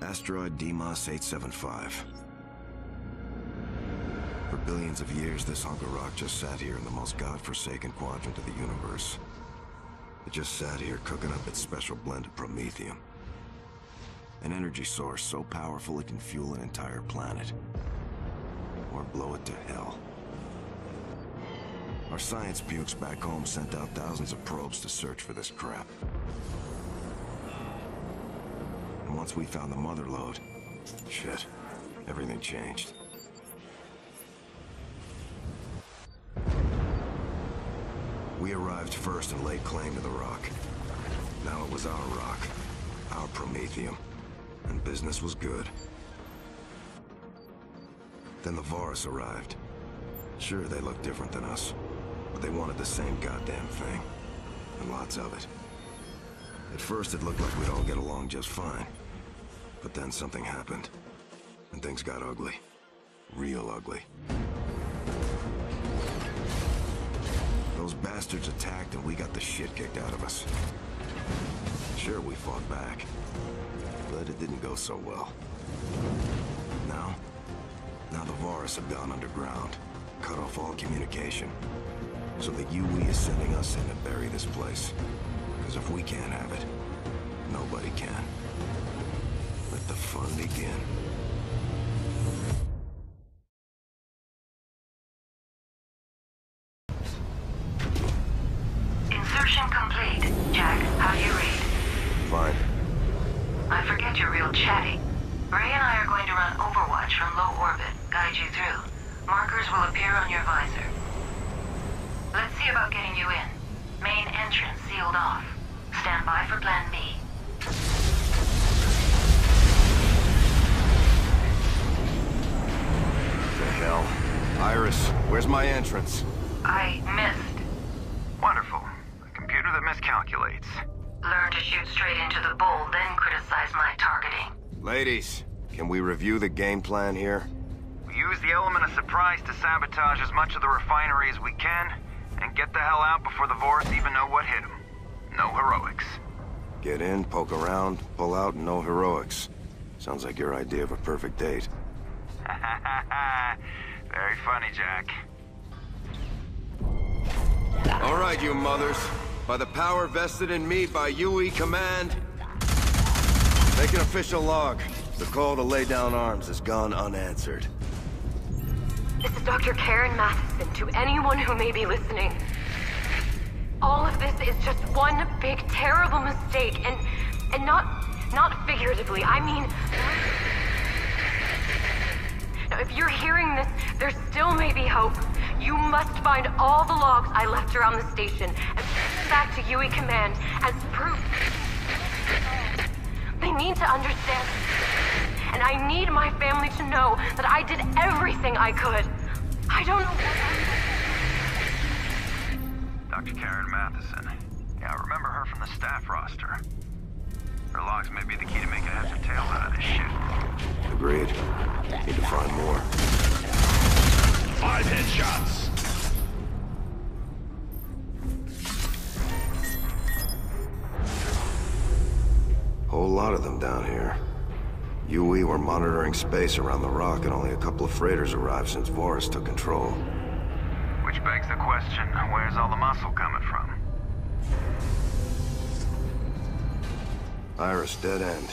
Asteroid Deimos 875. For billions of years, this hunk of rock just sat here in the most godforsaken quadrant of the universe. It just sat here cooking up its special blend of promethium. An energy source so powerful it can fuel an entire planet. Or blow it to hell. Our science pukes back home sent out thousands of probes to search for this crap. And once we found the mother lode, shit, everything changed. We arrived first and laid claim to the rock. Now it was our rock, our promethium, and business was good. Then the Varus arrived. Sure, they looked different than us, but they wanted the same goddamn thing, and lots of it. At first, it looked like we'd all get along just fine, but then something happened, and things got ugly. Real ugly. Those bastards attacked and we got the shit kicked out of us. Sure, we fought back, but it didn't go so well. Now the Varus have gone underground, cut off all communication. So the UE is sending us in to bury this place. Because if we can't have it, nobody can. Let the fun begin. Insertion complete. Jack, how do you read? Fine. I forget you're real chatty. Ray and I are going to run Overwatch from low orbit, guide you through. Markers will appear on your visor. Let's see about getting you in. Main entrance sealed off. Stand by for plan B. The hell? Iris, where's my entrance? I missed. Wonderful. A computer that miscalculates. Learn to shoot straight into the bull, then criticize my targeting. Ladies, can we review the game plan here? We use the element of surprise to sabotage as much of the refinery as we can, and get the hell out before the Varus even know what hit them. No heroics. Get in, poke around, pull out, and no heroics. Sounds like your idea of a perfect date. Very funny, Jack. All right, you mothers. By the power vested in me by UE Command, make an official log. The call to lay down arms has gone unanswered. This is Dr. Karen Matheson, to anyone who may be listening. All of this is just one big, terrible mistake, and not figuratively, I mean... Now, if you're hearing this, there still may be hope. You must find all the logs I left around the station and bring them back to UE Command as proof. They need to understand. And I need my family to know that I did everything I could. I don't know what Dr. Karen Matheson. Yeah, I remember her from the staff roster. Her logs may be the key to making heads or tails out of this shit. Agreed. Need to find more. 5 headshots. Whole lot of them down here. UE were monitoring space around the rock and only a couple of freighters arrived since Varus took control. Which begs the question, where's all the muscle coming from? Iris, dead end.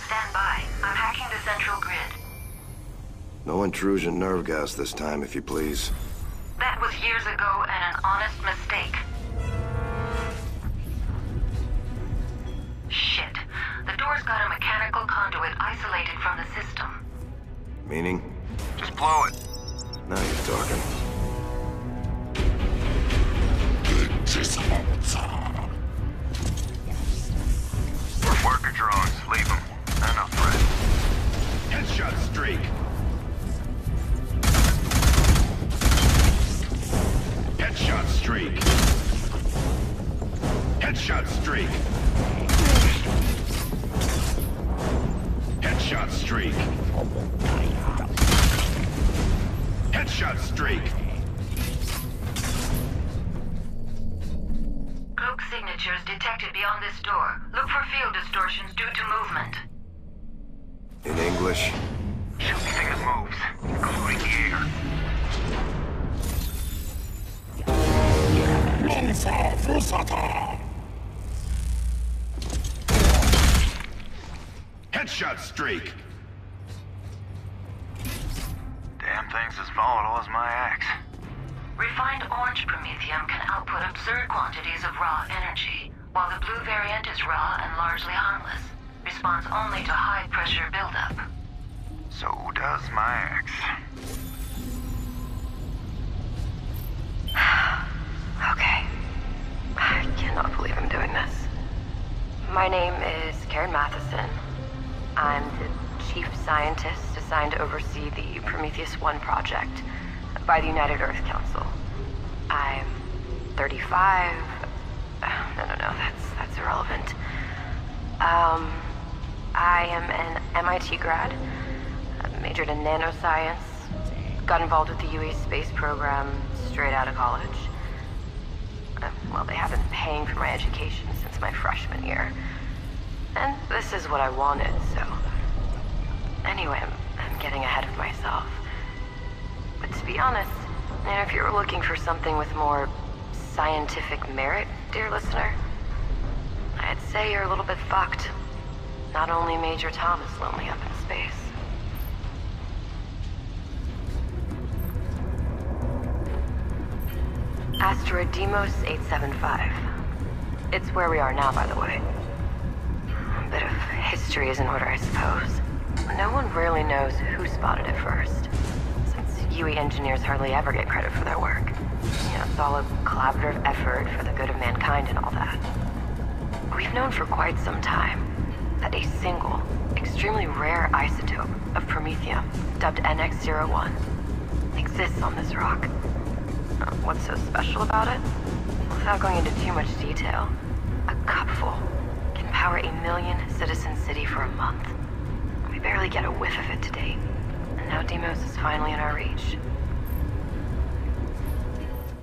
Stand by. I'm hacking the central grid. No intrusion nerve gas this time, if you please. That was years ago and an honest mistake. Shit. The door's got a mechanical conduit isolated from the system. Meaning? Just blow it. Now you're talking. Worker drones, leave them. They're no threat. Headshot streak. Headshot streak. Headshot streak. Headshot streak. Headshot streak. Cloak signatures detected beyond this door. Look for field distortions due to movement. In English? Shoot anything that moves, including the air. Headshot streak. Damn thing's as volatile as my axe. Refined orange promethium can output absurd quantities of raw energy, while the blue variant is raw and largely harmless. Responds only to high-pressure buildup. So does my axe. Okay. I cannot believe I'm doing this. My name is Karen Matheson. I'm the chief scientist assigned to oversee the Prometheus-1 project by the United Earth Council. I'm 35. No, that's irrelevant. I am an MIT grad. I majored in nanoscience. Got involved with the UE space program straight out of college. Well, they have been paying for my education since my freshman year. And this is what I wanted, so... Anyway, I'm getting ahead of myself. But to be honest, if you're looking for something with more scientific merit, dear listener, I'd say you're a little bit fucked. Not only Major Tom is lonely up in space. Asteroid Deimos 875. It's where we are now, by the way. A bit of history is in order, I suppose. No one really knows who spotted it first, since UE engineers hardly ever get credit for their work. It's all a collaborative effort for the good of mankind and all that. We've known for quite some time that a single, extremely rare isotope of promethium, dubbed NX-01, exists on this rock. What's so special about it? Without going into too much detail, a cupful can power a 1 million citizen city for a month. We barely get a whiff of it to date, and now Deimos is finally in our reach.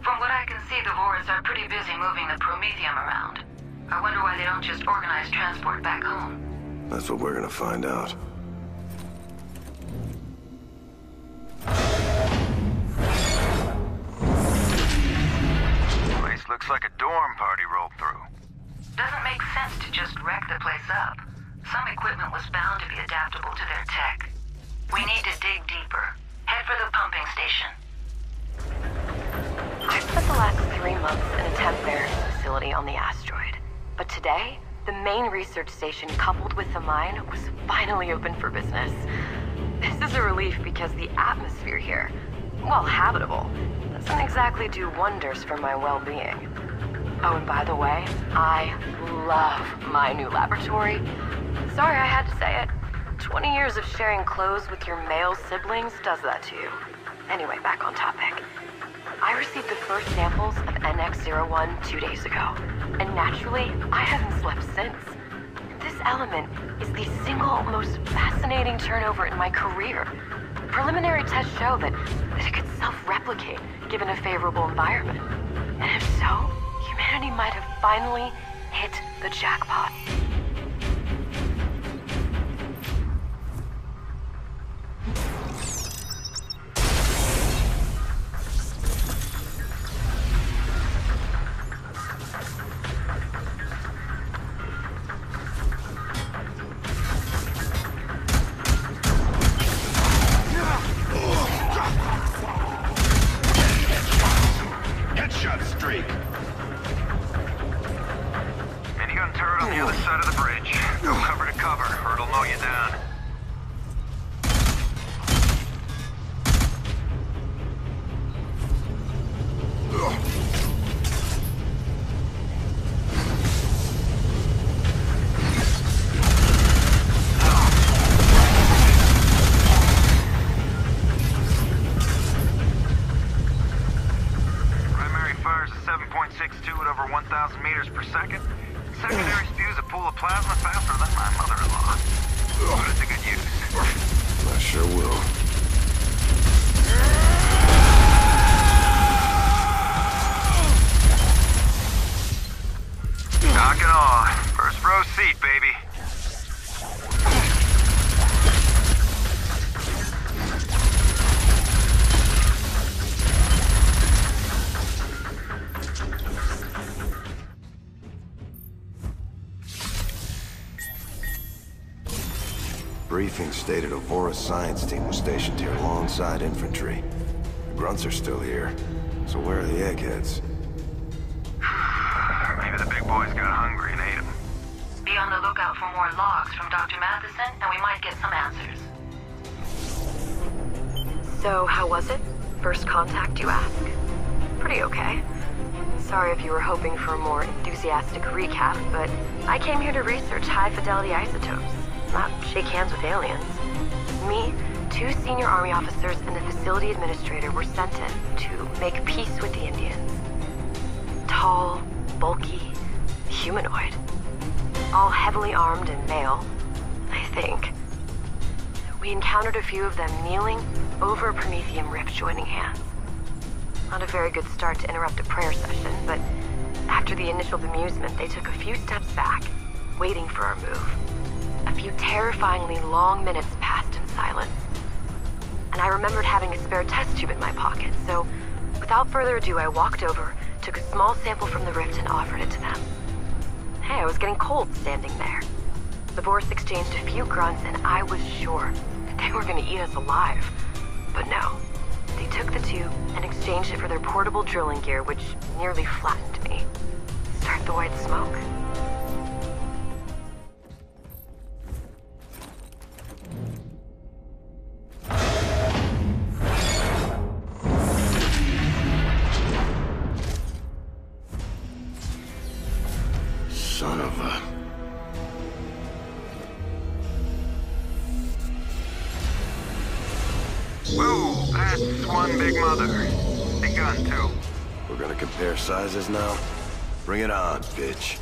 From what I can see, the Voras are pretty busy moving the promethium around. I wonder why they don't just organize transport back home. That's what we're gonna find out. Place looks like a dorm party rolled through. Doesn't make sense to just wreck the place up. Some equipment was bound to be adaptable to their tech. We need to dig deeper. Head for the pumping station. I've spent the last 3 months in a temp barracks facility on the asteroid. But today, the main research station coupled with the mine was finally open for business. This is a relief because the atmosphere here, while habitable, doesn't exactly do wonders for my well-being. Oh, and by the way, I love my new laboratory. Sorry I had to say it. 20 years of sharing clothes with your male siblings does that to you. Anyway, back on topic. I received the first samples of NX-01 2 days ago, and naturally, I haven't slept since. This element is the single most fascinating turnover in my career. Preliminary tests show that it could self-replicate given a favorable environment. And if so, humanity might have finally hit the jackpot. Headshot streak. Minigun turret on the other side of the bridge. Go cover to cover, or it'll mow you down. Primary fires a 7.62 at over 1,000 meters per second. Secondary spews a pool of plasma faster than my mother-in-law. Put it to good use. I sure will. Knock it on. First row seat, baby. briefing stated a Vorus science team was stationed here alongside infantry. The grunts are still here, so where are the eggheads? Maybe the big boys got hungry and ate them. Be on the lookout for more logs from Dr. Matheson, and we might get some answers. So, how was it? First contact, you ask? Pretty okay. Sorry if you were hoping for a more enthusiastic recap, but I came here to research high-fidelity isotopes, not shake hands with aliens. Me, 2 senior army officers, and the facility administrator were sent in to make peace with the Indians. Tall, bulky, humanoid. All heavily armed and male, I think. We encountered a few of them kneeling over a Prometheum rift, joining hands. Not a very good start to interrupt a prayer session, but after the initial bemusement, they took a few steps back, waiting for our move. A few terrifyingly long minutes passed in silence. And I remembered having a spare test tube in my pocket, so without further ado, I walked over, took a small sample from the rift, and offered it to them. Hey, I was getting cold standing there. The Vorus exchanged a few grunts, and I was sure that they were going to eat us alive. But no. They took the tube and exchanged it for their portable drilling gear, which nearly flattened me. Start the white smoke. Son of a... Whoa, that's one big mother. Big gun, too. We're gonna compare sizes now? Bring it on, bitch.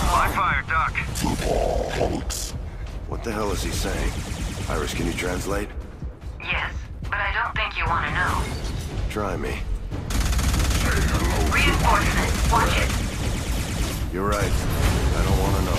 Live fire, Doc. What the hell is he saying? Iris, can you translate? Yes, but I don't think you want to know. Try me. Reinforcements, watch it. You're right. I don't want to know.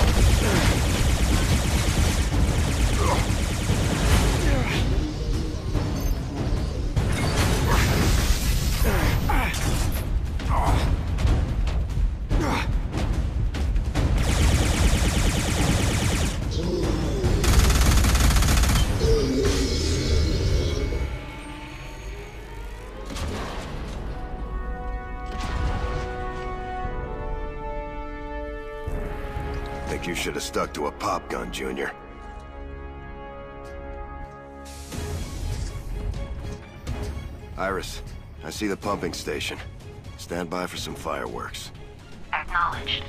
Think you should have stuck to a pop gun, Junior. Iris, I see the pumping station. Stand by for some fireworks. Acknowledged.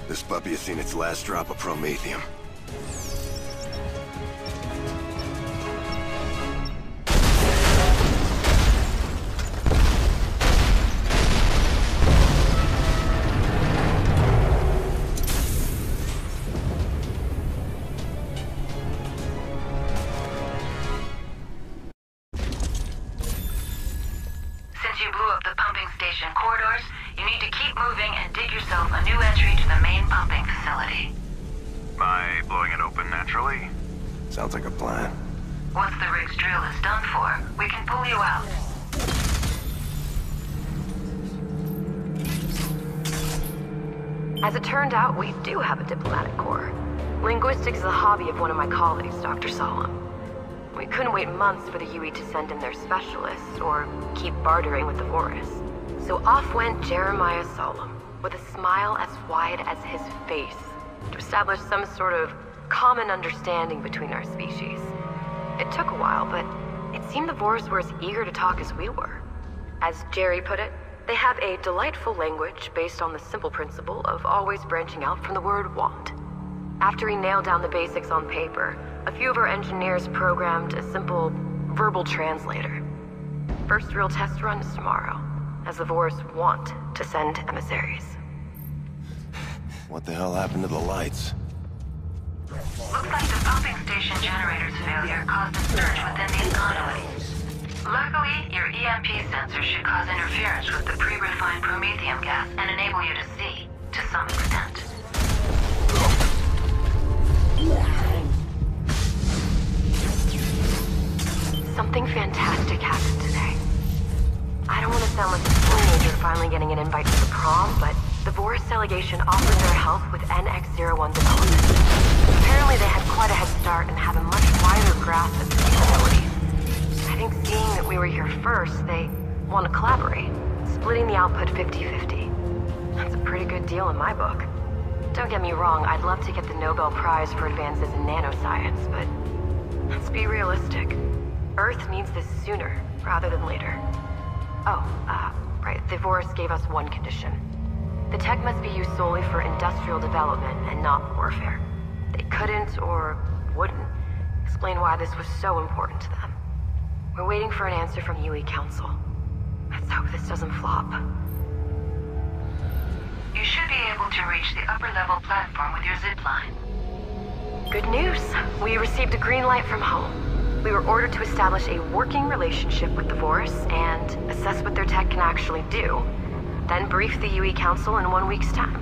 This puppy has seen its last drop of promethium. Since you blew up the pumping station corridors, you need to keep moving and dig yourself a new entry to the main pumping facility. By blowing it open naturally? Sounds like a plan. Once the rig's drill is done for, we can pull you out. As it turned out, we do have a diplomatic corps. Linguistics is a hobby of one of my colleagues, Dr. Solemn. We couldn't wait months for the UE to send in their specialists, or keep bartering with the Vorus. So off went Jeremiah Solemn, with a smile as wide as his face, to establish some sort of common understanding between our species. It took a while, but it seemed the Vorus were as eager to talk as we were. As Jerry put it, they have a delightful language based on the simple principle of always branching out from the word want. After he nailed down the basics on paper, a few of our engineers programmed a simple verbal translator. First real test run is tomorrow, as the Vorus want to send emissaries. What the hell happened to the lights? Looks like the pumping station generator's failure caused a surge within these conduits. Luckily, your EMP sensor should cause interference with the pre-refined promethium gas and enable you to see, to some extent. Something fantastic happened today. I don't want to sound like a teenager, finally getting an invite to the prom, but the Voris delegation offered their help with NX-01 development. Apparently they had quite a head start and have a much wider grasp of the capabilities. I think seeing that we were here first, they want to collaborate, splitting the output 50-50. That's a pretty good deal in my book. Don't get me wrong, I'd love to get the Nobel Prize for advances in nanoscience, but let's be realistic. Earth needs this sooner rather than later. Oh, right, the Voris gave us one condition. The tech must be used solely for industrial development and not warfare. They couldn't, or wouldn't, explain why this was so important to them. We're waiting for an answer from UE Council. Let's hope this doesn't flop. You should be able to reach the upper-level platform with your zipline. Good news. We received a green light from home. We were ordered to establish a working relationship with the Voris and assess what their tech can actually do. Then brief the UE Council in 1 week's time.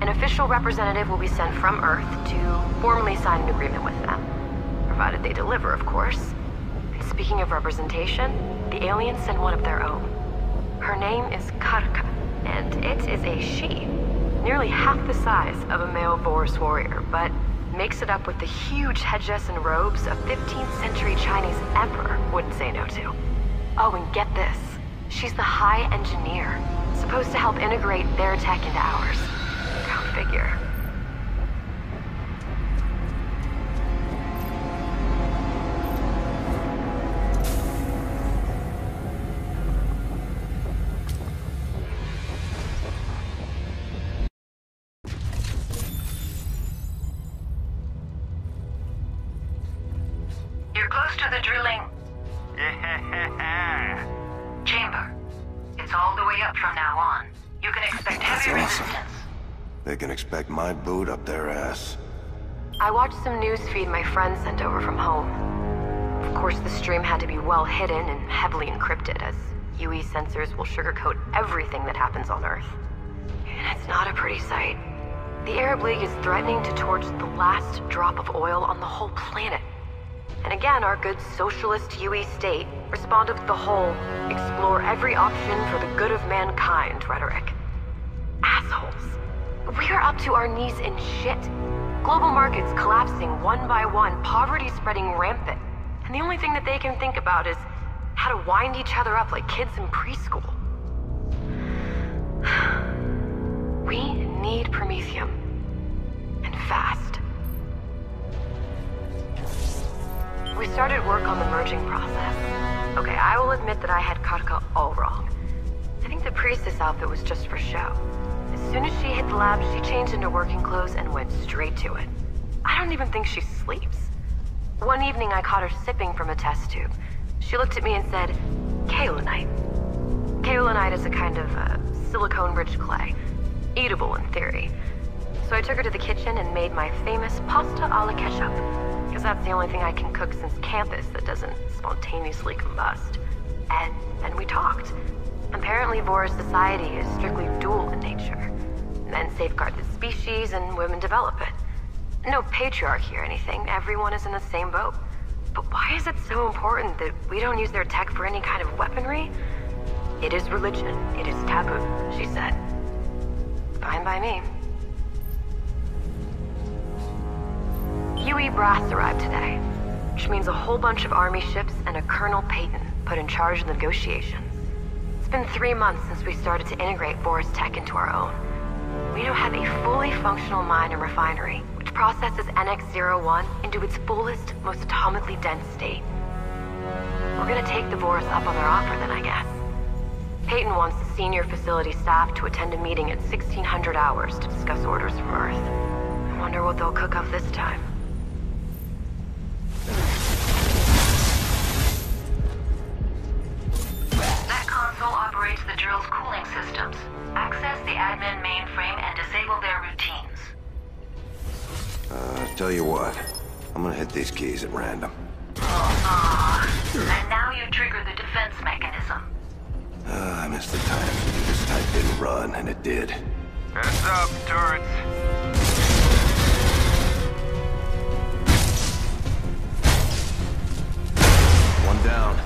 An official representative will be sent from Earth to formally sign an agreement with them. Provided they deliver, of course. And speaking of representation, the aliens send one of their own. Her name is Karka, and it is a she. Nearly half the size of a male Voris warrior, but makes it up with the huge headdress and robes a 15th century Chinese emperor wouldn't say no to. Oh, and get this. She's the High Engineer, supposed to help integrate their tech into ours. Go figure. You're close to the drilling Yeah. chamber. It's all the way up from now on. You can expect heavy That's awesome. resistance. They can expect my boot up their ass. I watched some news feed my friend sent over from home. Of course, the stream had to be well hidden and heavily encrypted, as UE sensors will sugarcoat everything that happens on Earth. And it's not a pretty sight. The Arab League is threatening to torch the last drop of oil on the whole planet. And again, our good socialist UE state responded with the whole explore every option for the good of mankind rhetoric. Assholes. We are up to our knees in shit. Global markets collapsing one by one, poverty spreading rampant. And the only thing that they can think about is how to wind each other up like kids in preschool. We need Promethium. And fast. We started work on the merging process. Okay, I will admit that I had Karka all wrong. I think the priestess outfit was just for show. As soon as she hit the lab, she changed into working clothes and went straight to it. I don't even think she sleeps. One evening I caught her sipping from a test tube. She looked at me and said, kaolinite. Kaolinite is a kind of silicone-rich clay. Eatable in theory. So I took her to the kitchen and made my famous pasta alla ketchup. Because that's the only thing I can cook since campus that doesn't spontaneously combust. And then we talked. Apparently Voris society is strictly dual in nature. Men safeguard the species and women develop it. No patriarchy or anything, everyone is in the same boat. But why is it so important that we don't use their tech for any kind of weaponry? It is religion, it is taboo, she said. Fine by me. UE brass arrived today, which means a whole bunch of army ships and a Colonel Payton put in charge of the negotiations. It's been 3 months since we started to integrate Voris tech into our own. We now have a fully functional mine and refinery, which processes NX-01 into its fullest, most atomically dense state. We're gonna take the Voris up on their offer then, I guess. Payton wants the senior facility staff to attend a meeting at 1600 hours to discuss orders from Earth. I wonder what they'll cook up this time. That console operates the drill's cooling systems. Access the admin mainframe and disable their routines. Tell you what. I'm gonna hit these keys at random. And now you trigger the defense mechanism. I missed the time. This type didn't run, and it did. Heads up, turrets. One down.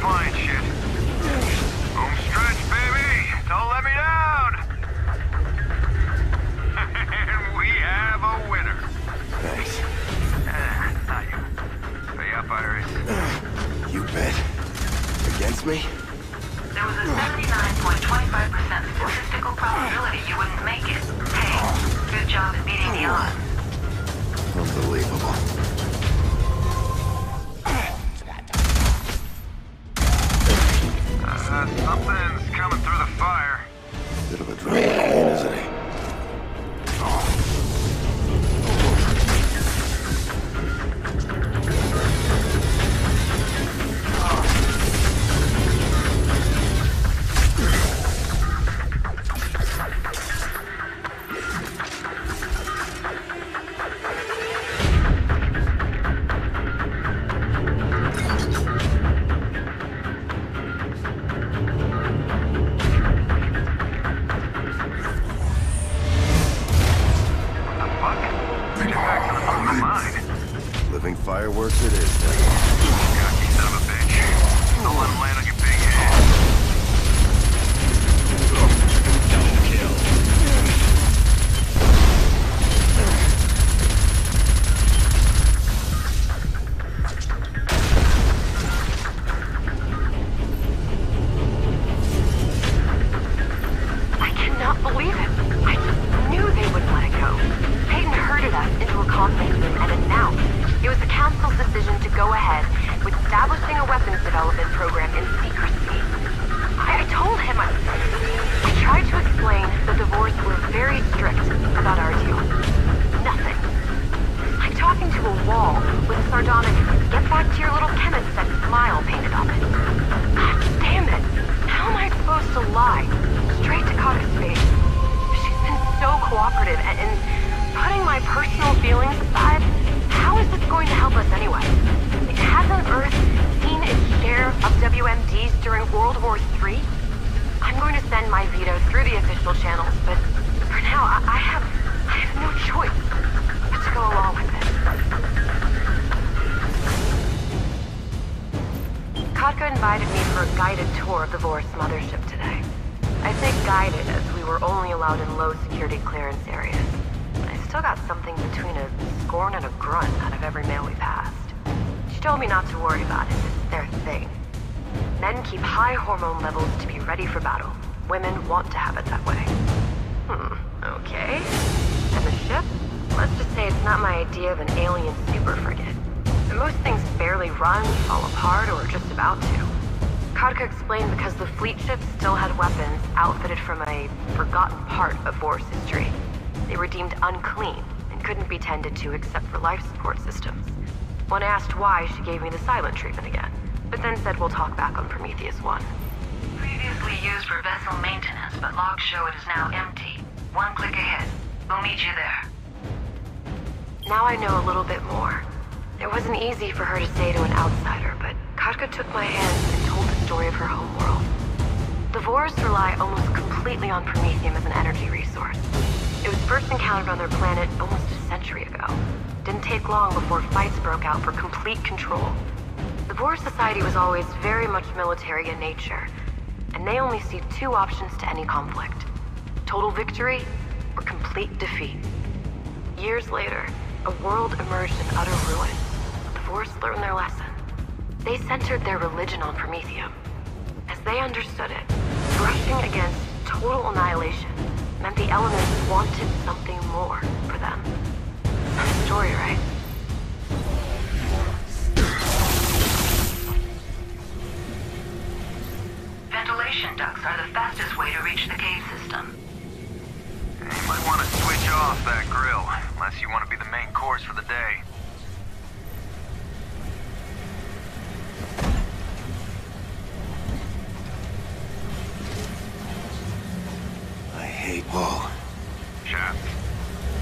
flying shit. Home stretch, baby! Don't let me down! And we have a winner. Thanks. Not you. Pay up, Iris. You bet. Against me? There was a 79.25% statistical probability you wouldn't make it. Hey, good job at beating the odds. Unbelievable. Something's coming through the fire. Bit of a drop in the pain, isn't he? Living fireworks it is, then. Cocky son of a bitch. Don't let him land on your big head. Double kill. I cannot believe it. I just knew they wouldn't let it go. Peyton herded us into a conference room and announced it was the Council's decision to go ahead with establishing a weapons development program in secrecy. I told him I tried to explain that the Vorse were very strict about our deal. Nothing. Like talking to a wall with a sardonic, get back to your little chemist set smile painted on it. God damn it. How am I supposed to lie? Straight to Kata's face. She's been so cooperative and putting my personal feelings aside, how is this going to help us anyway? Like, hasn't Earth seen its share of WMDs during World War III? I'm going to send my veto through the official channels, but for now, I have no choice but to go along with it. Kotka invited me for a guided tour of the Vorse mothership today. I say guided as we were only allowed in low security clearance areas. I still got something between a scorn and a grunt out of every male we passed. She told me not to worry about it. It's their thing. Men keep high hormone levels to be ready for battle. Women want to have it that way. Okay. And the ship? Let's just say it's not my idea of an alien super frigate. Most things barely run, fall apart, or are just about to. Kotka explained because the fleet ships still had weapons outfitted from a forgotten part of Vor's history. They were deemed unclean and couldn't be tended to except for life support systems. When I asked why, she gave me the silent treatment again, but then said we'll talk back on Prometheus 1. Previously used for vessel maintenance, but logs show it is now empty. One click ahead. We'll meet you there. Now I know a little bit more. It wasn't easy for her to say to an outsider, but Kotka took my hand and told the story of her homeworld. The Vorse rely almost completely on Promethium as an energy resource. It was first encountered on their planet almost a century ago. Didn't take long before fights broke out for complete control. The Vorse society was always very much military in nature, and they only see two options to any conflict: total victory or complete defeat. Years later, a world emerged in utter ruin. The Vorse learned their lesson. They centered their religion on Promethium. As they understood it, brushing against total annihilation meant the elements wanted something more for them. Some story, right? Ventilation ducts are the fastest way to reach the cave system. You might want to switch off that grill, unless you want to be the main course for the day. I hate Whoa. Shaft.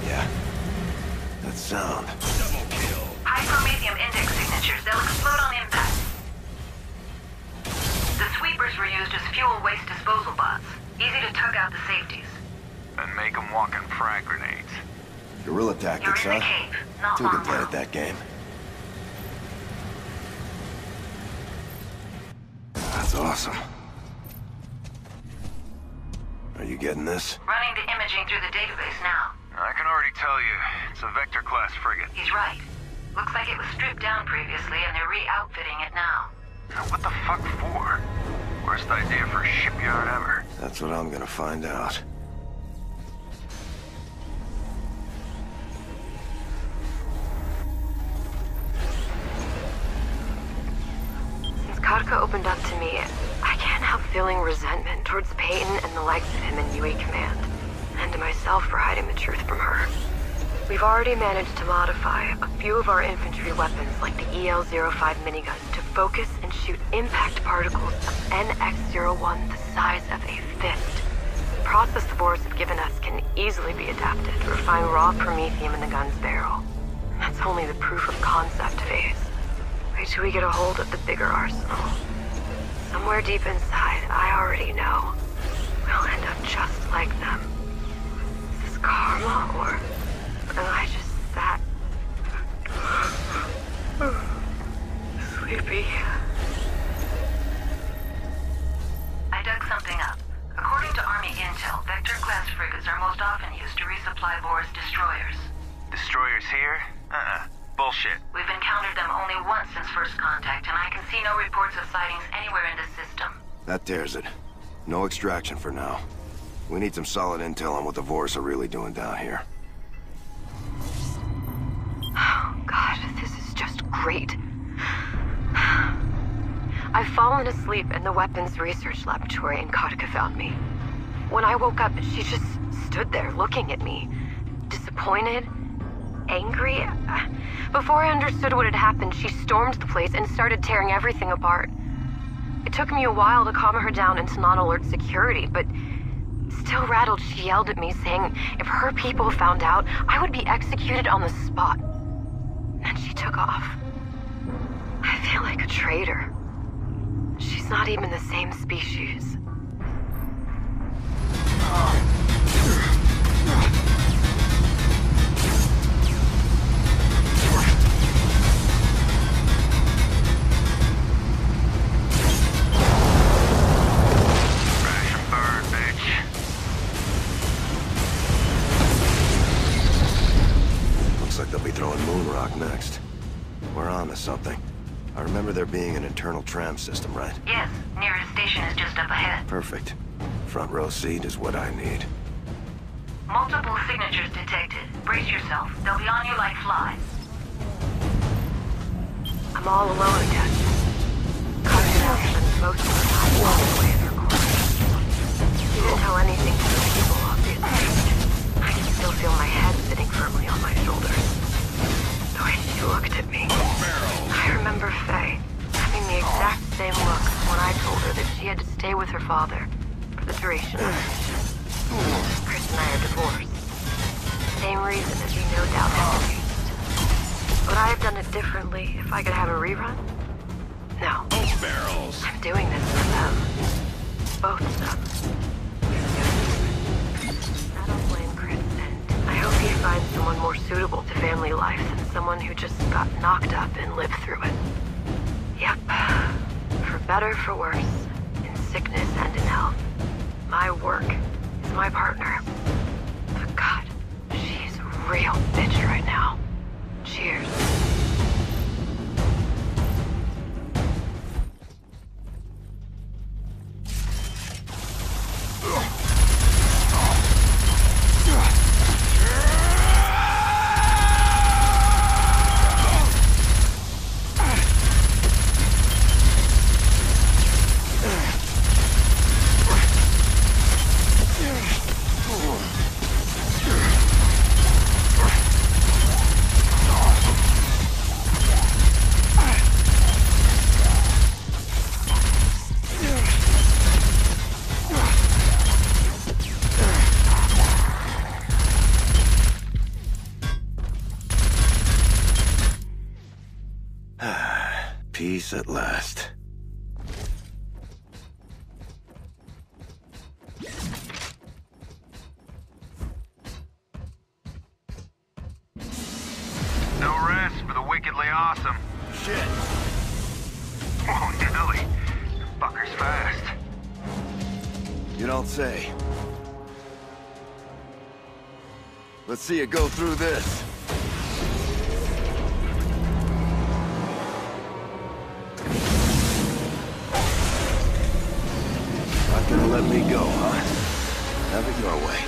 Yeah. That sound. Double kill. High Promethium index signatures. They'll explode on impact. The sweepers were used as fuel waste disposal bots. Easy to tug out the safeties. And make them walking frag grenades. Guerrilla tactics, You're in the huh? cave, not Took a long dead now. at that game. That's awesome. Are you getting this? Running the imaging through the database now. I can already tell you, it's a Vector-class frigate. He's right. Looks like it was stripped down previously and they're re-outfitting it now. Now, what the fuck for? Worst idea for a shipyard ever. That's what I'm gonna find out. Since Kotka opened up to me, I can't help feeling resentment towards Peyton and the likes of him in UE Command, and to myself for hiding the truth from her. We've already managed to modify a few of our infantry weapons, like the EL-05 minigun, to focus and shoot impact particles of NX-01 the size of a fist. The process the Boers have given us can easily be adapted to refine raw promethium in the gun's barrel. That's only the proof of concept phase. Wait till we get a hold of the bigger arsenal. Somewhere deep inside, I already know. We'll end up just like them. Is this karma, or am I just that sleepy? I dug something up. According to Army intel, Vector-class frigates are most often used to resupply Boris destroyers. Destroyers here? Bullshit. We've encountered them only once since first contact, and I can see no reports of sightings anywhere in the system. That tears it. No extraction for now. We need some solid intel on what the Vorus are really doing down here. Oh, God, this is just great. I've fallen asleep in the weapons research laboratory and Kotka found me. When I woke up, she just stood there looking at me. Disappointed? Angry? Before I understood what had happened, she stormed the place and started tearing everything apart. It took me a while to calm her down and to not alert security, but still rattled, she yelled at me, saying if her people found out, I would be executed on the spot. And she took off. I feel like a traitor. She's not even the same species. Crash and burn, bitch. Looks like they'll be throwing moon rock next. We're on to something. I remember there being an internal tram system, right? Yes, nearest station is just up ahead. Perfect. Front row seat is what I need. Multiple signatures detected. Brace yourself. They'll be on you like flies. I'm all alone again. Kotka now spends most of the time walking away in her corner. She didn't tell anything to the people, obviously. I can still feel my head sitting firmly on my shoulders. The way she looked at me. I remember Faye having the exact same look when I told her that she had to stay with her father for the duration of the mission. Chris and I are divorced. Same reason as you no doubt have deduced. Would I have done it differently if I could have a rerun? No. Barrels. I'm doing this for them. Both of them. I don't blame Chris, and I hope he finds someone more suitable to family life than someone who just got knocked up and lived through it. Yep. For better, for worse, in sickness and in health. My work is my partner. But God, she's a real bitch right now. Cheers. Peace at last. No rest for the wickedly awesome. Shit. Oh, Nelly. Fucker's fast don't say. Let's see you go through this. Not gonna let me go, huh? Have it your way.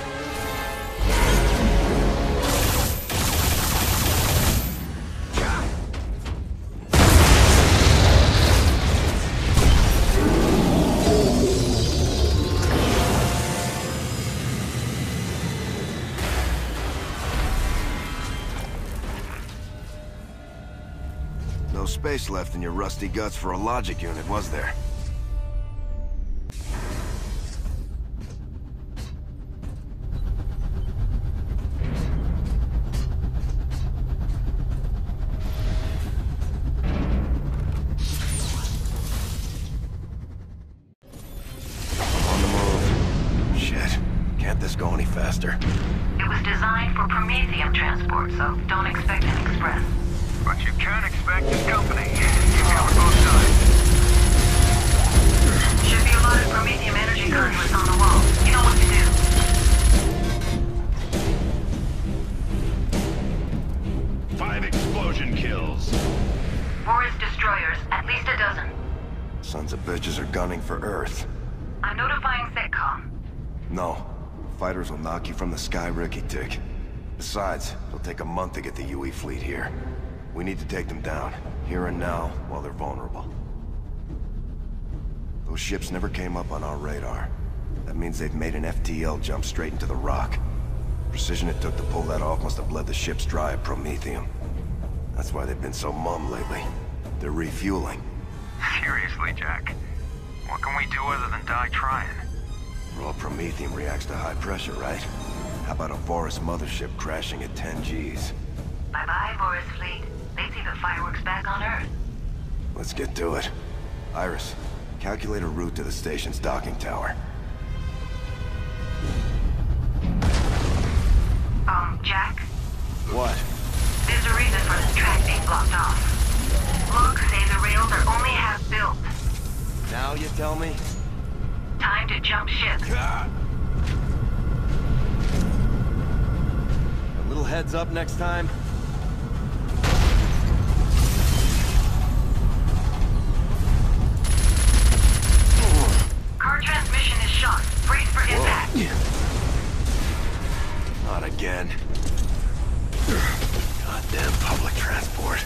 No space left in your rusty guts for a logic unit, was there? On the move. Shit. Can't this go any faster? It was designed for Promethium transport, so don't expect an express. But you can't expect this company. You cover both sides. Should be a lot of Promethium energy conduits on the wall. You know what to do. 5 explosion kills. Forest destroyers, at least a dozen. Sons of bitches are gunning for Earth. I'm notifying SETCOM. No. Fighters will knock you from the sky, Ricky-Tick. Besides, it'll take a month to get the UE fleet here. We need to take them down, here and now, while they're vulnerable. Those ships never came up on our radar. That means they've made an FTL jump straight into the rock. Precision it took to pull that off must have bled the ships dry of Promethium. That's why they've been so mum lately. They're refueling. Seriously, Jack. What can we do other than die trying? Raw Promethium reacts to high pressure, right? How about a Vorus mothership crashing at 10 Gs? Bye-bye, Boris Fleet. They see the fireworks back on Earth. Let's get to it. Iris, calculate a route to the station's docking tower. Jack? What? There's a reason for this track being blocked off. Logs say the rails are only half built. Now you tell me? Time to jump ship. A little heads up next time? Car transmission is shot. Brace for impact. Not again. Goddamn public transport.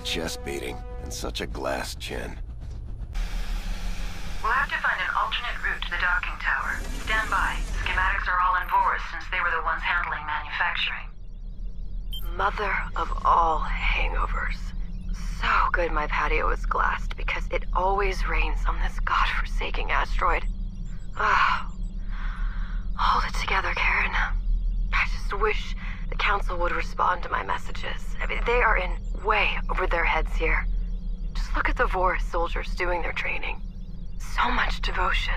Chest beating, and such a glass chin. We'll have to find an alternate route to the docking tower. Stand by. Schematics are all in Vorus since they were the ones handling manufacturing. Mother of all hangovers. So good my patio is glassed because it always rains on this godforsaken asteroid. Ah, hold it together, Karen. I just wish the Council would respond to my messages. I mean, they are in way over their heads here. Just look at the Vorus soldiers doing their training. So much devotion.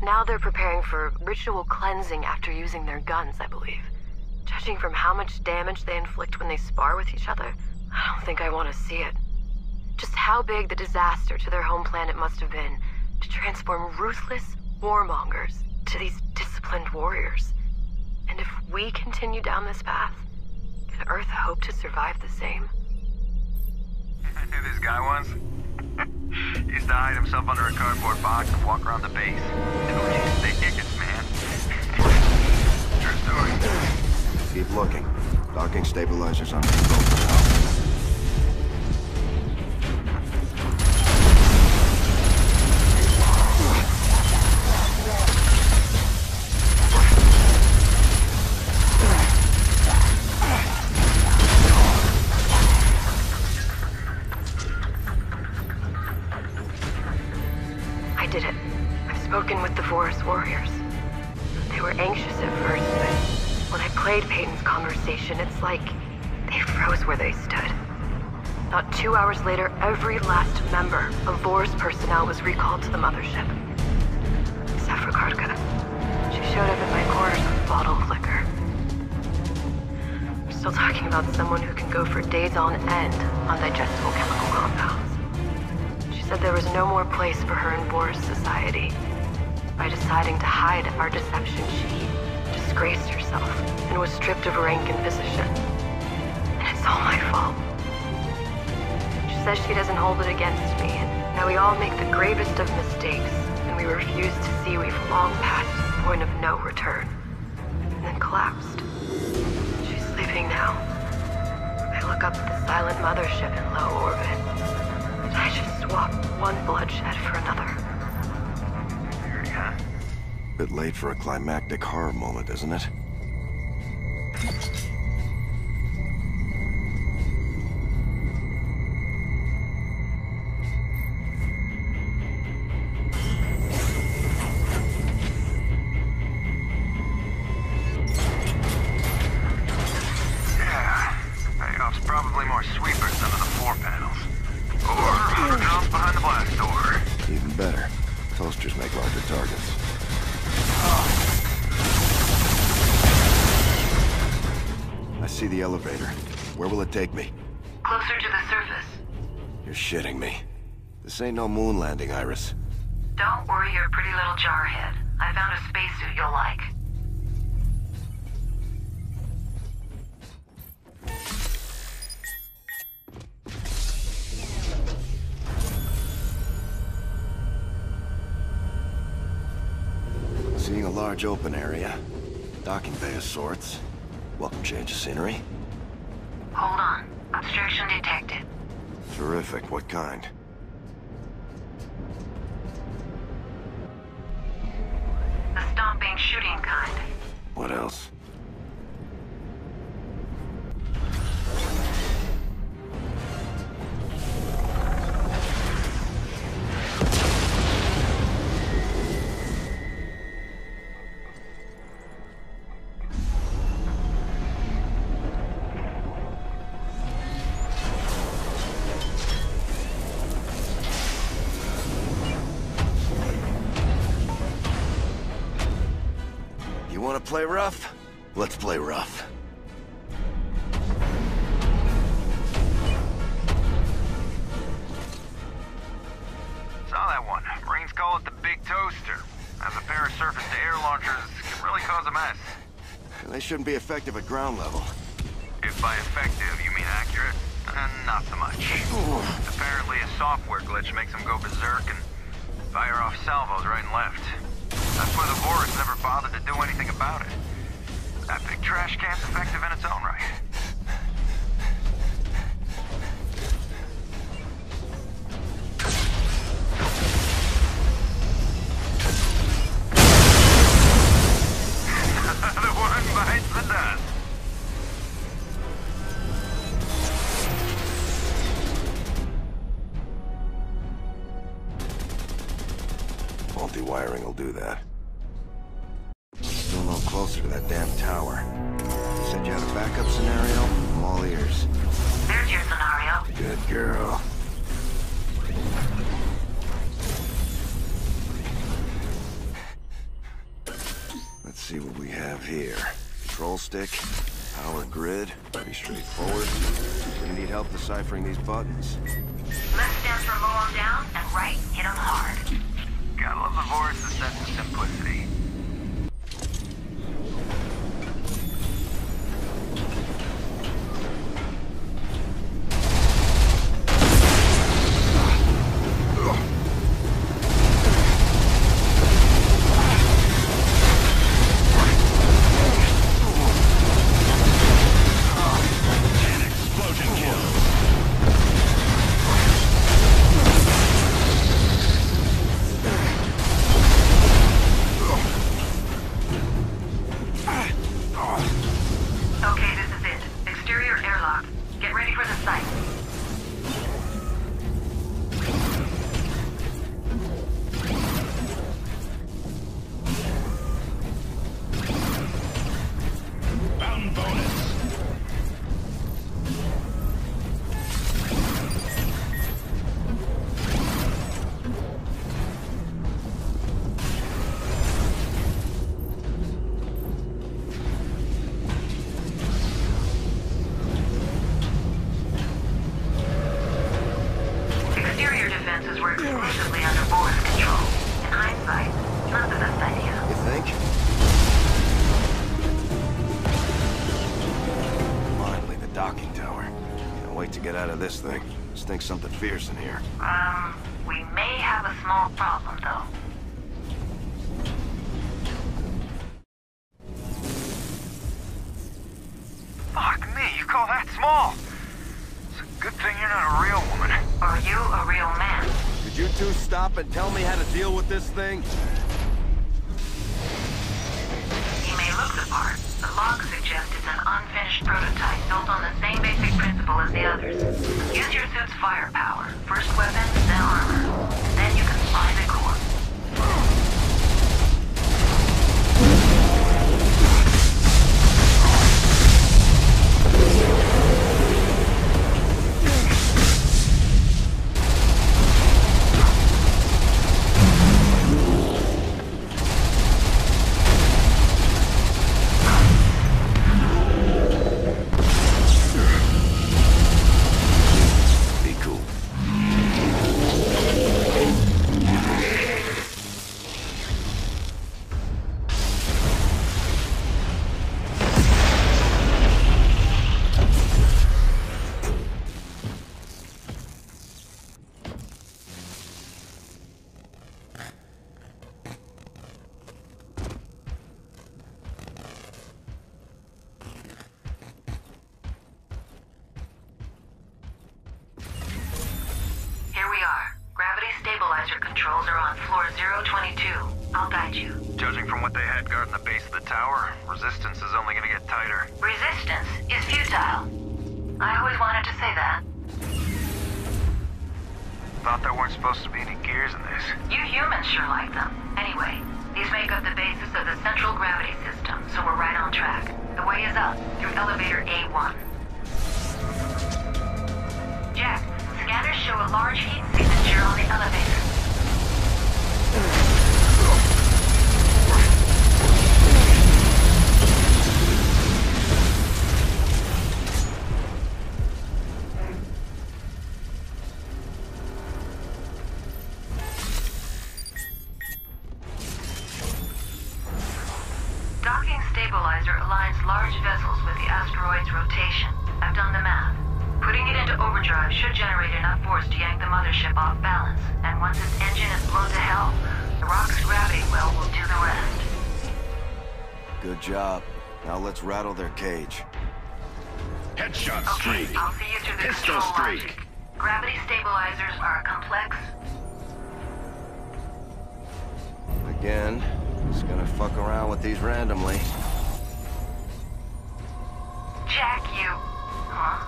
Now they're preparing for ritual cleansing after using their guns, I believe. Judging from how much damage they inflict when they spar with each other, I don't think I want to see it. Just how big the disaster to their home planet must have been to transform ruthless warmongers to these disciplined warriors. And if we continue down this path, can Earth hope to survive the same? I knew this guy once. He used to hide himself under a cardboard box and walk around the base. They kick it, man. True story. Keep looking. Docking stabilizers on control for now. I did it. I've spoken with the Vorus warriors. They were anxious at first, but when I played Peyton's conversation, it's like they froze where they stood. Not 2 hours later, every last member of Vorus personnel was recalled to the mothership. Except for Kartka. She showed up at my quarters with a bottle of liquor. We're still talking about someone who can go for days on end on digestible chemical compounds. She said there was no more place for her in Vorus society. By deciding to hide our deception, she disgraced herself and was stripped of rank and position. And it's all my fault. She says she doesn't hold it against me, and now we all make the gravest of mistakes, and we refuse to see we've long passed the point of no return. And then collapsed. She's sleeping now. I look up at the silent mothership in low orbit. I just swapped one bloodshed for another. Yeah. Bit late for a climactic horror moment, isn't it? Yeah. Payoff's probably more sweepers under the floor panels. Or underground behind the blast door. Even better. Toasters make larger targets. I see the elevator. Where will it take me? Closer to the surface. You're shitting me. This ain't no moon landing, Iris. Don't worry your pretty little jarhead. I found a spacesuit you'll like. Seeing a large open area. Docking bay of sorts. Welcome change of scenery. Hold on. Obstruction detected. Terrific. What kind? The stomping, shooting kind. What else? You want to play rough? Let's play rough. Saw that one. Marines call it the Big Toaster. As a pair of surface-to-air launchers can really cause a mess. They shouldn't be effective at ground level. If by effective you mean accurate, not so much. Apparently a software glitch makes them go berserk and fire off salvos right and left. That's why the Vorus never bothered to do anything about it. That big trash can's effective in its own right. The one bites the dust. Faulty wiring will do that. Still no closer to that damn tower. Said You had a backup scenario? I'm all ears. There's your scenario. Good girl. Let's see what we have here. Control stick, power grid, pretty straightforward. We need help deciphering these buttons. Left stands for mow 'em down, and right, hit 'em hard. Gotta love the Vorus' sense of simplicity. Okay, this is it. Exterior airlock. Get ready for the sight. Bound bonus. Exterior defenses were exclusively under Vorus control. In hindsight, not the best idea. You think? Finally, the docking tower. Can't wait to get out of this thing. Stinks something fierce in here. We may have a small problem, though. Fuck me, you call that small? It's a good thing you're not a real woman. Are you a real man? Could you two stop and tell me how to deal with this thing? He may look the part. The log suggests it's an unfinished prototype built on the same basic principle as the others. Use your suit's firepower. First weapons, then armor. Then you can fly the core. Be cool. Here we are. Gravity stabilizer controls are on floor 022. I'll guide you. Judging from what they had guarding the base of the tower, resistance is only gonna get tighter. Resistance is futile. I always wanted to say that. Thought there weren't supposed to be any gears in this. You humans sure like them. Anyway, these make up the basis of the central gravity system, so we're right on track. The way is up, through elevator A1. Jack, scanners show a large heat signature on the elevator. Docking stabilizer aligns large vessels with the asteroid's rotation. I've done the math. Putting it into overdrive should generate enough force to yank the mothership off balance. And once its engine is blown to hell, the rock's gravity well will do the rest. Good job. Now let's rattle their cage. Headshot Okay, streak. I'll see you through the Pistol control streak. logic. Gravity stabilizers are complex. Again, just gonna fuck around with these randomly. Jack, you... Huh?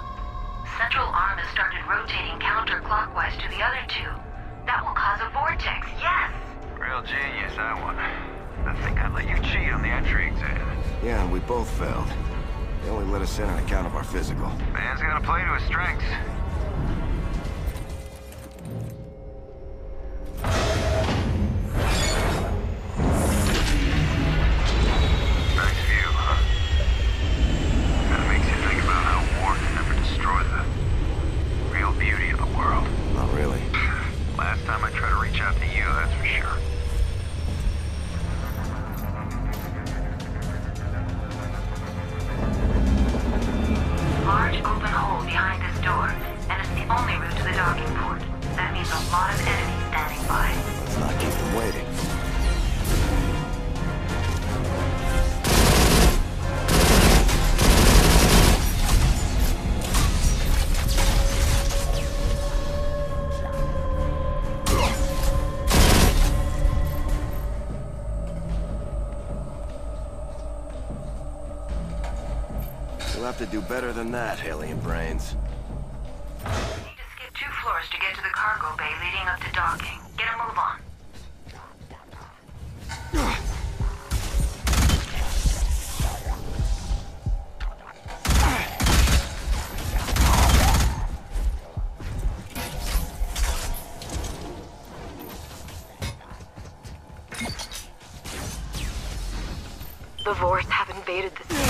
Central arm has started rotating counterclockwise to the other two. That will cause a vortex, yes! Real genius, that one. I think I'd let you cheat on the entry exam. Yeah, and we both failed. They only let us in on account of our physical. Man's gonna play to his strengths. Nice view, huh? Kinda makes you think about how war can never destroy the real beauty of the world. Not really. Last time I tried to reach out to you, that's for sure. Large open hole behind this door, and it's the only route to the docking port. That means a lot of enemies standing by. Let's not keep them waiting. You'll have to do better than that, alien brains. You need to skip 2 floors to get to the cargo bay leading up to docking. Get a move on. The Vorse have invaded the city.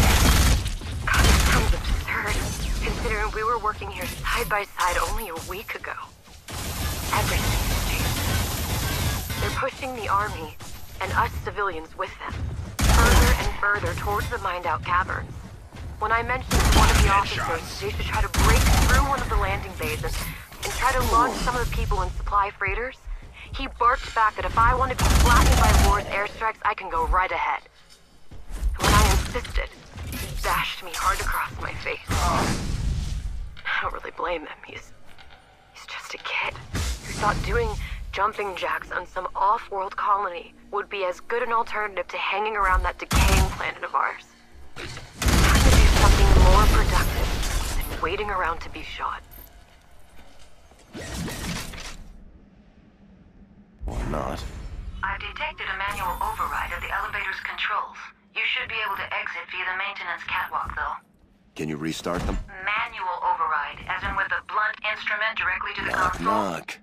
God, this sounds absurd, considering we were working here side by side only a week ago. Everything's changed. They're pushing the army, and us civilians with them, further and further towards the mined-out caverns. When I mentioned to one of the officers they should try to break through one of the landing bays and try to launch some of the people in supply freighters, he barked back that if I want to be flattened by Vor's airstrikes, I can go right ahead. When I insisted, he bashed me hard across my face. I don't really blame him. He's just a kid who thought doing jumping jacks on some off-world colony would be as good an alternative to hanging around that decaying planet of ours. Trying to do something more productive than waiting around to be shot. Or not. I've detected a manual override of the elevator's controls. You should be able to exit via the maintenance catwalk, though. Can you restart them? Manual override, as in with a blunt instrument directly to the Knock, console. knock.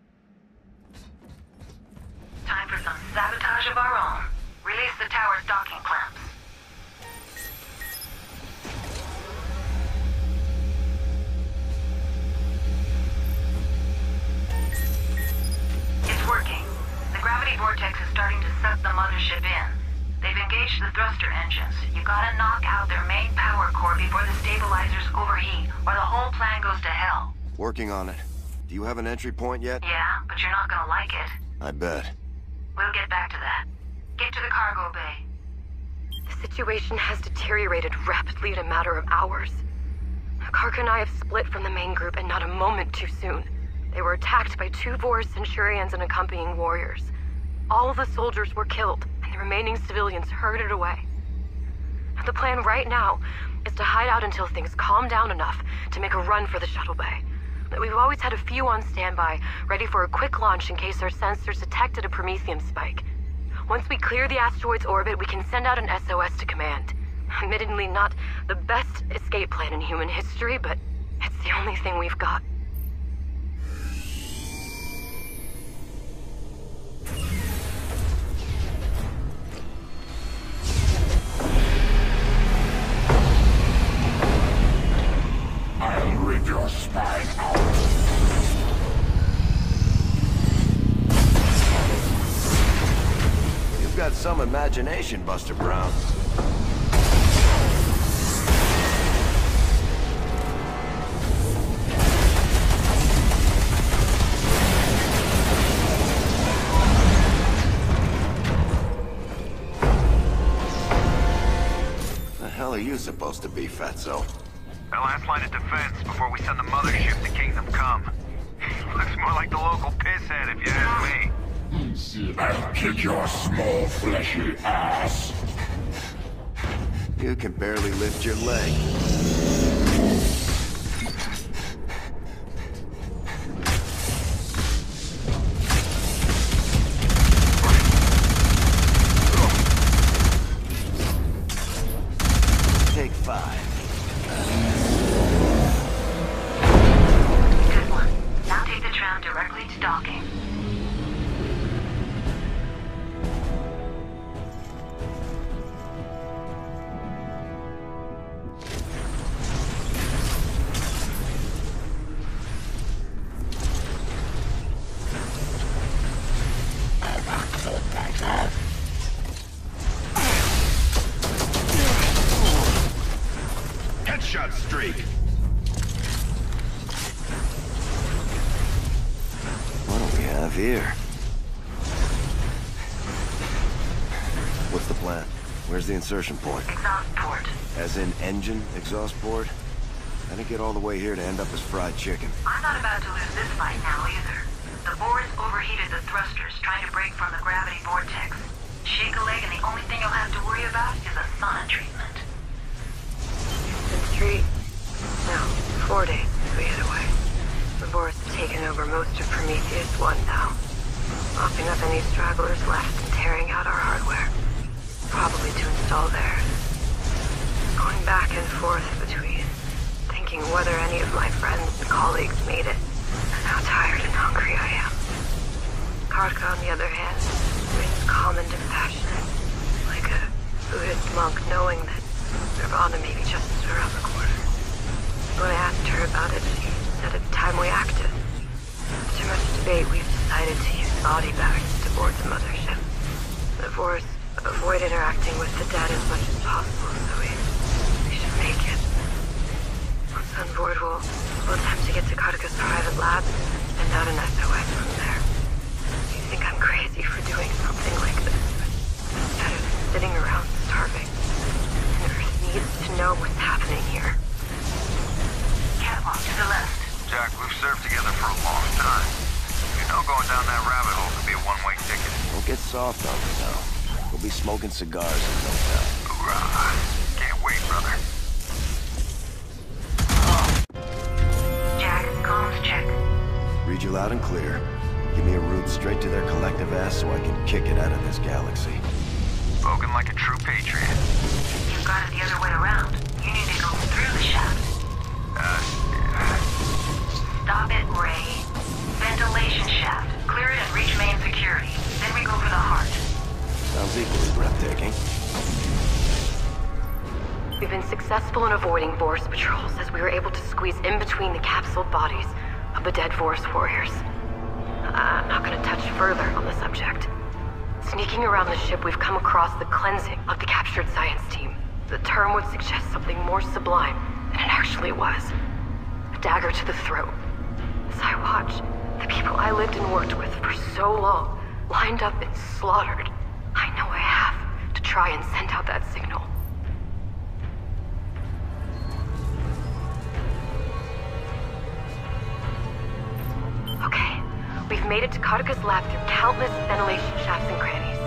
Time for some sabotage of our own. Release the tower's docking clamps. It's working. The gravity vortex is starting to suck the mothership in. They've engaged the thruster engines. You gotta knock out their main power core before the stabilizers overheat, or the whole plan goes to hell. Working on it. Do you have an entry point yet? Yeah, but you're not gonna like it. I bet. We'll get back to that. Get to the cargo bay. The situation has deteriorated rapidly in a matter of hours. Karka and I have split from the main group, and not a moment too soon. They were attacked by 2 Vorse Centurions and accompanying warriors. All of the soldiers were killed, and the remaining civilians herded away. The plan right now is to hide out until things calm down enough to make a run for the shuttle bay. We've always had a few on standby, ready for a quick launch in case our sensors detected a Prometheum spike. Once we clear the asteroid's orbit, we can send out an SOS to command. Admittedly not the best escape plan in human history, but it's the only thing we've got. I'll rip your spine out. You've got some imagination, Buster Brown. The hell are you supposed to be, Fatso? The last line of defense before we send the mothership to Kingdom Come. Looks more like the local pisshead, if you ask me. I'll kick your small, fleshy ass. You can barely lift your leg. Take 5. Good one. Now take the tram directly to docking. Headshot streak. What do we have here? What's the plan? Where's the insertion point? Exhaust port. As in engine exhaust port? I didn't get all the way here to end up as fried chicken. I'm not about to lose this fight now either. The boards overheated the thrusters trying to break from the gravity vortex. Shake a leg and the only thing you'll have to worry about is a sauna treatment. It's been 4 days since we hid away. The Boris have taken over most of Prometheus 1 now. Mopping up any stragglers left and tearing out our hardware. Probably to install theirs. Going back and forth between thinking whether any of my friends and colleagues made it, and how tired and hungry I am. Karka, on the other hand, remains calm and dispassionate, like a Buddhist monk knowing that Nirvana may be just around the corner. When I asked her about it, she said it's time we acted. After much debate, we've decided to use body bags to board the mothership. The Force avoid interacting with the dead as much as possible, so we should make it. Once on board, we'll attempt to get to Karka's private lab and send out an SOS from there. You think I'm crazy for doing something like this, but instead of sitting around starving, and Earth needs to know what's happening here. Catwalk to the left. Jack, we've served together for a long time. You know going down that rabbit hole could be a one-way ticket. Don't get soft on me now. We'll be smoking cigars in no time. Hoorah! Can't wait, brother. Jag, comms check. Read you loud and clear. Give me a route straight to their collective ass so I can kick it out of this galaxy. Spoken like a true patriot. You've got it the other way around. You need to go through the shaft. Stop it, Ray. Ventilation shaft. Clear it and reach main security. Then we go for the heart. Sounds equally breathtaking. We've been successful in avoiding Vorus patrols as we were able to squeeze in between the capsuled bodies of the dead Vorus warriors. I'm not going to touch further on the subject. Sneaking around the ship, we've come across the cleansing of the captured science team. The term would suggest something more sublime than it actually was. A dagger to the throat. As I watch, the people I lived and worked with for so long, lined up and slaughtered, I know I have to try and send out that signal. Okay, we've made it to Karka's lab through countless ventilation shafts and crannies.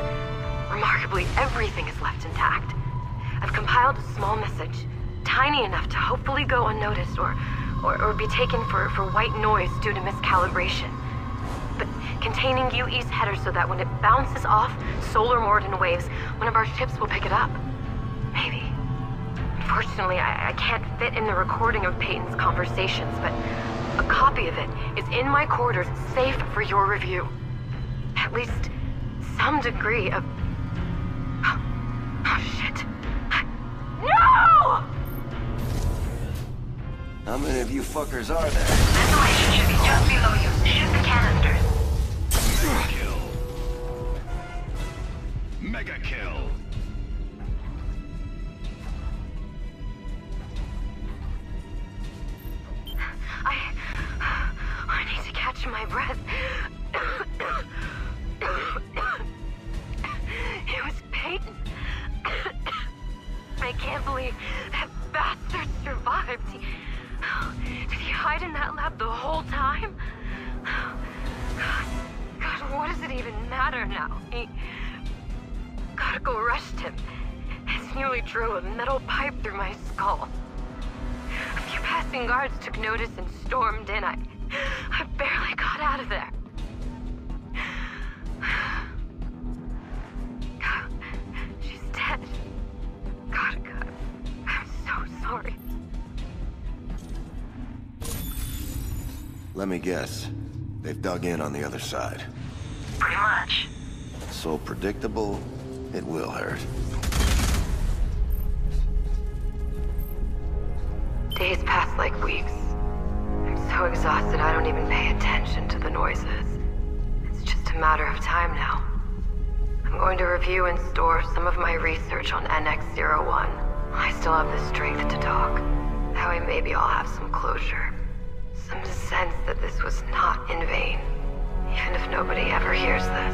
Remarkably, everything is left intact. I've compiled a small message, tiny enough to hopefully go unnoticed or be taken for white noise due to miscalibration. But containing UE's header so that when it bounces off solar Morden waves, one of our ships will pick it up. Maybe. Unfortunately, I can't fit in the recording of Peyton's conversations, but a copy of it is in my quarters, safe for your review. At least some degree of... Oh, shit. No! How many of you fuckers are there? Ventilation should be just below you. Shoot the canisters. Mega kill. I need to catch my breath. It was Peyton. I can't believe that bastard survived. Did he hide in that lab the whole time? God, what does it even matter now? Karka rushed him. His nearly drove a metal pipe through my skull. A few passing guards took notice and stormed in. I barely got out of there. She's dead. Karka, I'm so sorry. Let me guess. They've dug in on the other side. Pretty much. So predictable, it will hurt. Days pass like weeks. I'm so exhausted I don't even pay attention to the noises. It's just a matter of time now. I'm going to review and store some of my research on NX-01. I still have the strength to talk. That way maybe I'll have some closure. Some sense that this was not in vain. Even if nobody ever hears this.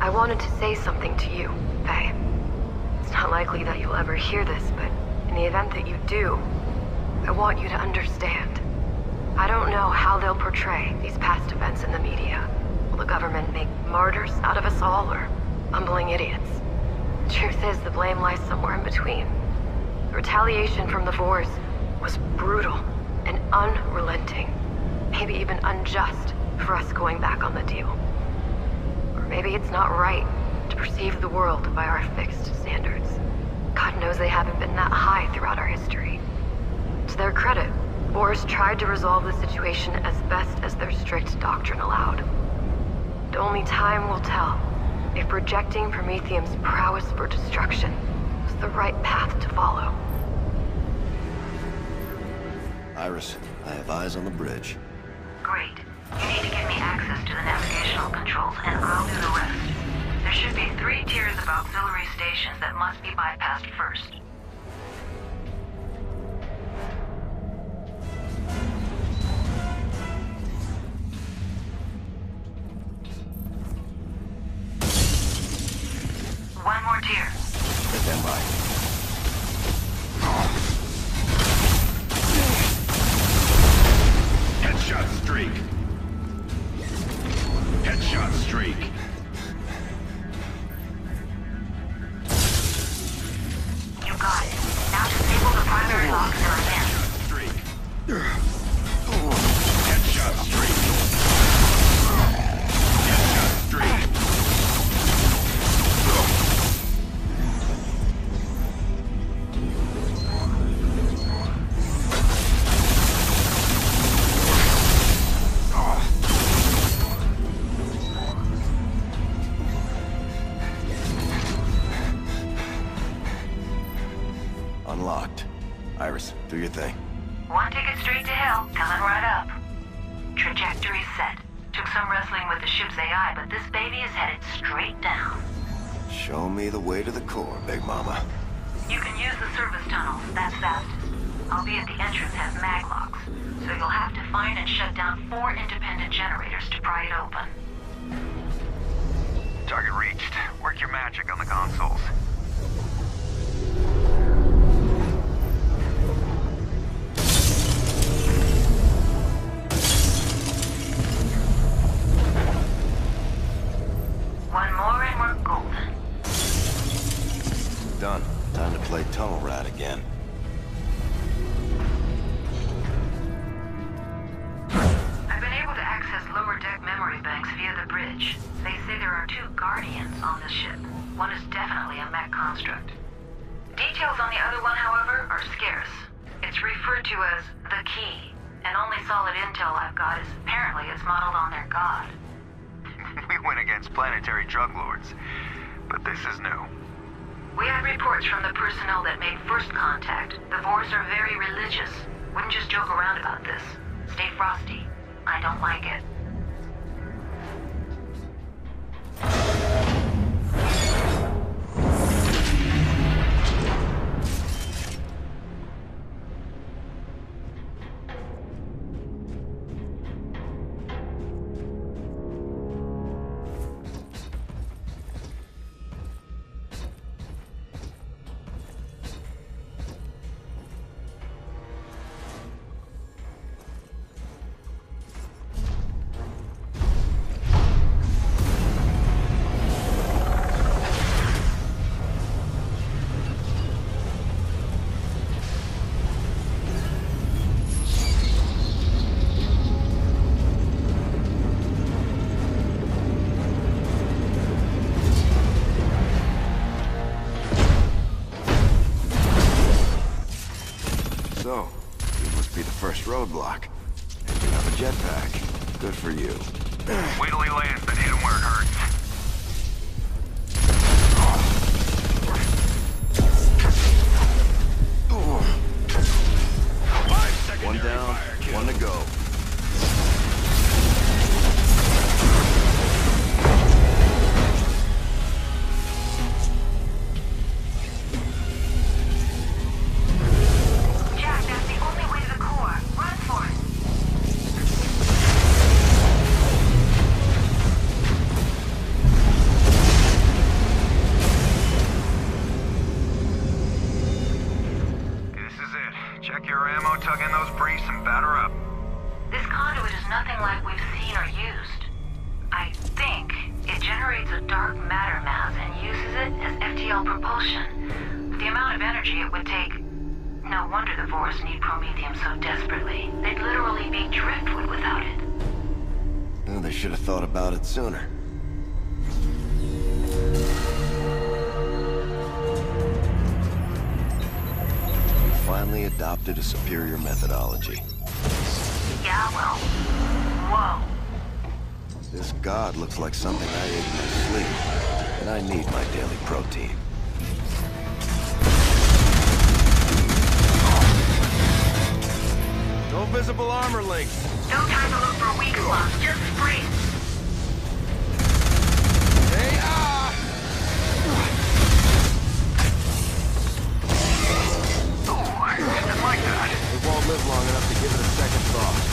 I wanted to say something to you, Faye. It's not likely that you'll ever hear this, but in the event that you do, I want you to understand. I don't know how they'll portray these past events in the media. Will the government make martyrs out of us all, or bumbling idiots? The truth is, the blame lies somewhere in between. The retaliation from the Vors was brutal and unrelenting. Maybe even unjust for us going back on the deal. Or maybe it's not right to perceive the world by our fixed standards. God knows they haven't been that high throughout our history. To their credit, Vors tried to resolve the situation as best as their strict doctrine allowed. But only time will tell if rejecting Prometheum's prowess for destruction was the right path to follow. Iris, I have eyes on the bridge. Great. You need to give me access to the navigational controls, and I'll do the rest. There should be 3 tiers of auxiliary stations that must be bypassed first. One more tier. Stand by. Headshot streak. Headshot streak. You got it. Now disable the primary locks and I'm in. Streak. Headshot streak. Headshot streak. Unlocked. Iris, do your thing. One ticket straight to hell, coming right up. Trajectory set. Took some wrestling with the ship's AI, but this baby is headed straight down. Show me the way to the core, Big Mama. You can use the service tunnels, that's fastest. I'll be at the entrance has mag locks, so you'll have to find and shut down 4 independent generators to pry it open. Target reached. Work your magic on the consoles. One more and we're golden. Done. Time to play Tunnel Rat again. I've been able to access lower deck memory banks via the bridge. They say there are 2 Guardians on this ship. One is definitely a mech construct. Details on the other one, however, are scarce. It's referred to as the Key, and only solid intel I've got is apparently it's modeled on their god. We went against planetary drug lords, but this is new. We had reports from the personnel that made first contact. The Vors are very religious. Wouldn't just joke around about this. Stay frosty. I don't like it. first roadblock. And you have a jetpack. Good for you. Wait till he lands, then hit him where it hurts. One down, one to go. Jack, that's the only way to the core. Run for it. This is it. Check your ammo, tug in those briefs, and batter up. This conduit is nothing like we've seen or used. I think it generates a dark matter mass and uses it as FTL propulsion. With the amount of energy it would take, no wonder the Vorus need Promethium so desperately. They'd literally be driftwood without it. Well, they should have thought about it sooner. Finally adopted a superior methodology. Yeah, well, whoa. This god looks like something I ate in my sleep, and I need my daily protein. No visible armor links. No time to look for weak spots, just sprint. They are! Oh, I didn't like that. It won't live long enough to give it a second thought.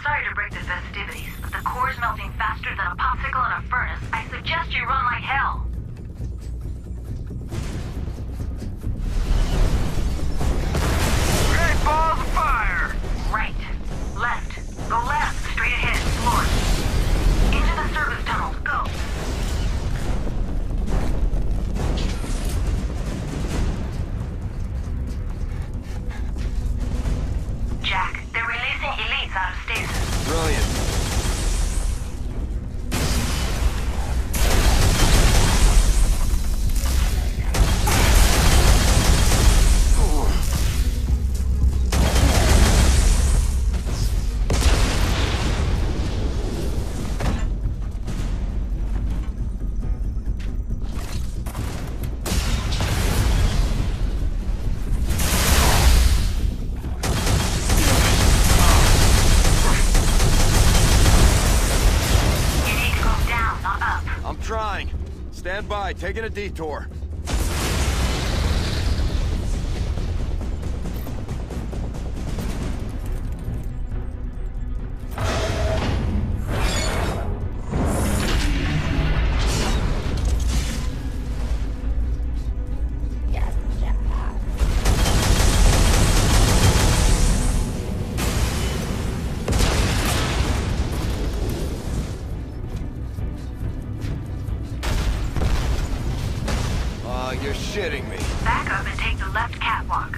Sorry to break the festivities, but the core's melting faster than a popsicle in a furnace. I suggest you run like hell. Great balls of fire! Right. Left. Go left. Straight ahead. Floor. Into the service tunnels. Go. Jack, they're releasing elites out of stasis. Brilliant. Trying. Stand by, taking a detour. You're shitting me. Back up and take the left catwalk.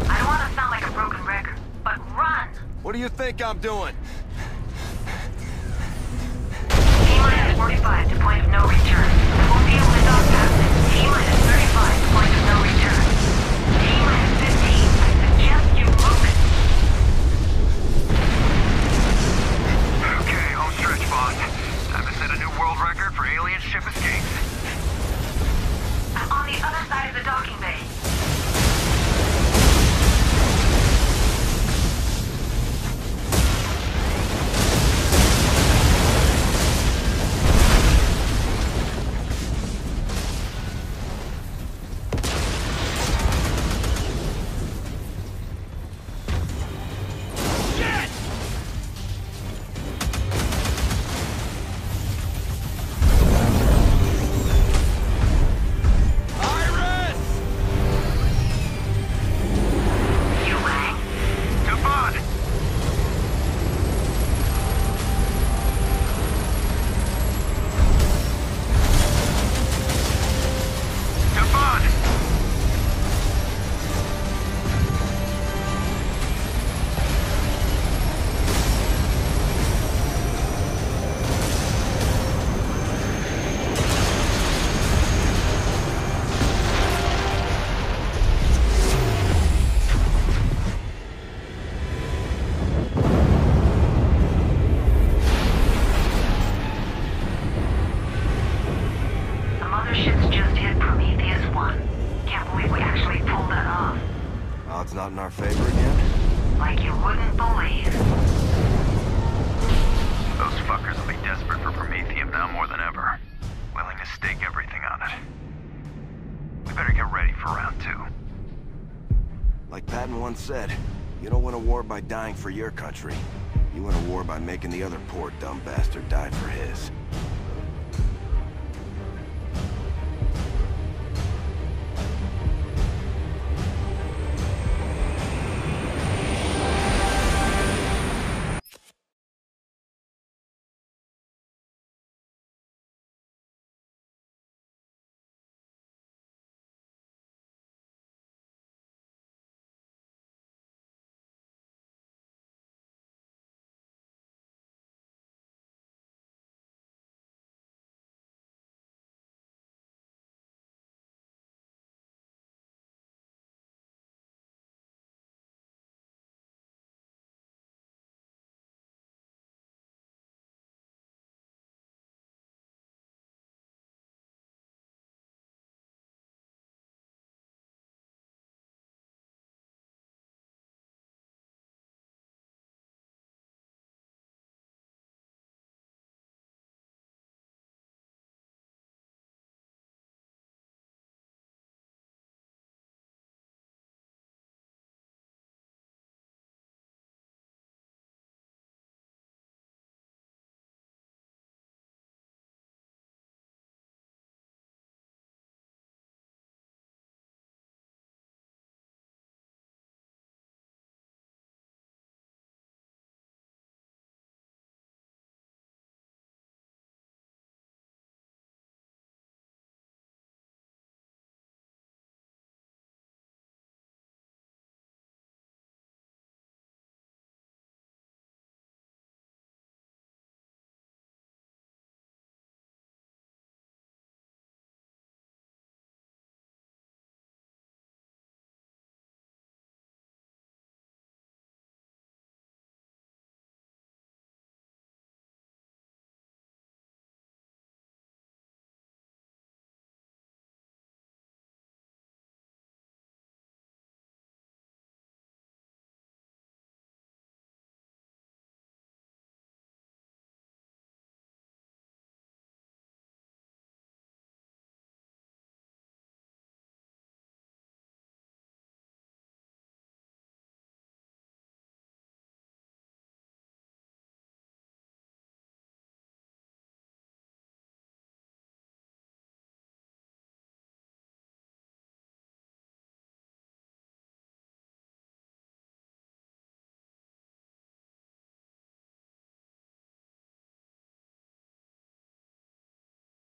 I don't want to sound like a broken record, but run! What do you think I'm doing? T-minus 45 to point of no return. I won't be able to dock past it. T-minus 35 to point of no return. T-minus 15. I suggest you move it. Okay, home stretch, boss. Time to set a new world record for alien ship escapes. I'm on the other side of the docking bay. out in our favor again? Like you wouldn't believe. Those fuckers will be desperate for Promethium now more than ever. Willing to stake everything on it. We better get ready for round 2. Like Patton once said, you don't win a war by dying for your country. You win a war by making the other poor dumb bastard die for his.